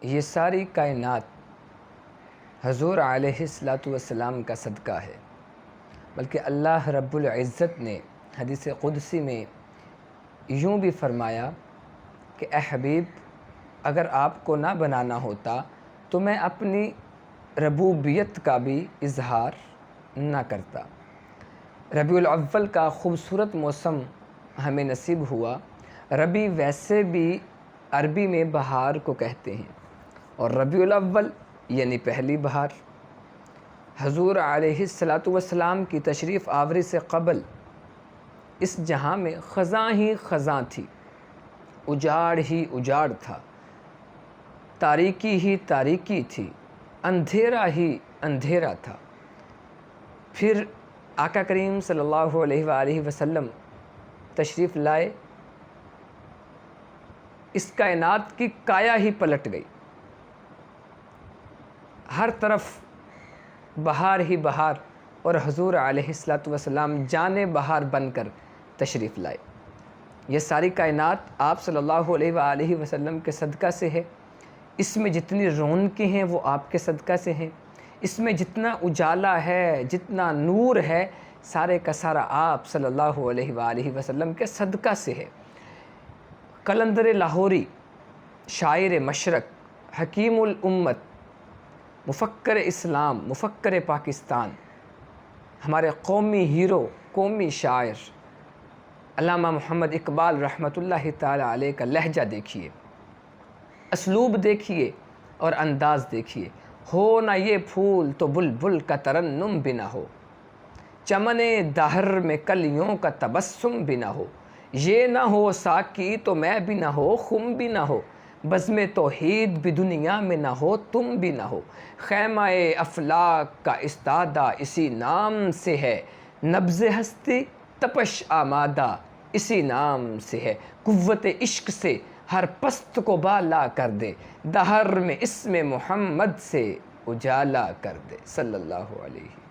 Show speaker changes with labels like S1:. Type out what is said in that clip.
S1: یہ ساری کائنات حضور علیہ الصلوۃ والسلام کا صدقہ ہے، بلکہ اللہ رب العزت نے حدیث قدسی میں یوں بھی فرمایا کہ اے حبیب، اگر آپ کو نہ بنانا ہوتا تو میں اپنی ربوبیت کا بھی اظہار نہ کرتا۔ ربیع الاول کا خوبصورت موسم ہمیں نصیب ہوا۔ ربیع ویسے بھی عربی میں بہار کو کہتے ہیں، اور ربیع الاول یعنی پہلی بہار۔ حضور علیہ الصلوۃ والسلام کی تشریف آوری سے قبل اس جہاں میں خزاں ہی خزاں تھی، اجاڑ ہی اجاڑ تھا، تاریکی ہی تاریکی تھی، اندھیرا ہی اندھیرا تھا۔ پھر آقا کریم صلی اللہ علیہ وآلہ وسلم تشریف لائے، اس کائنات کی کایا ہی پلٹ گئی، ہر طرف بہار ہی بہار، اور حضور علیہ الصلوۃ والسلام جان بہار بن کر تشریف لائے۔ یہ ساری کائنات آپ صلی اللہ علیہ وآلہ وسلم کے صدقہ سے ہے۔ اس میں جتنی رونقیں ہیں وہ آپ کے صدقہ سے ہیں، اس میں جتنا اجالا ہے، جتنا نور ہے، سارے کا سارا آپ صلی اللہ علیہ وآلہ وسلم کے صدقہ سے ہے۔ قلندر لاہوری، شاعر مشرق، حکیم الامت، مفکر اسلام، مفکر پاکستان، ہمارے قومی ہیرو، قومی شاعر علامہ محمد اقبال رحمۃ اللہ تعالیٰ علیہ کا لہجہ دیکھیے، اسلوب دیکھیے اور انداز دیکھیے۔ ہو نہ یہ پھول تو بلبل کا ترنم بھی نہ ہو، چمن دہر میں کلیوں کا تبسم بھی نہ ہو، یہ نہ ہو ساقی تو میں بھی نہ ہو، خم بھی نہ ہو، بزم توحید بھی دنیا میں نہ ہو، تم بھی نہ ہو، خیمہ افلاک کا استادہ اسی نام سے ہے، نبض ہستی تپش آمادہ اسی نام سے ہے، قوت عشق سے ہر پست کو بالا کر دے، دہر میں اسم محمد سے اجالا کر دے، صلی اللہ علیہ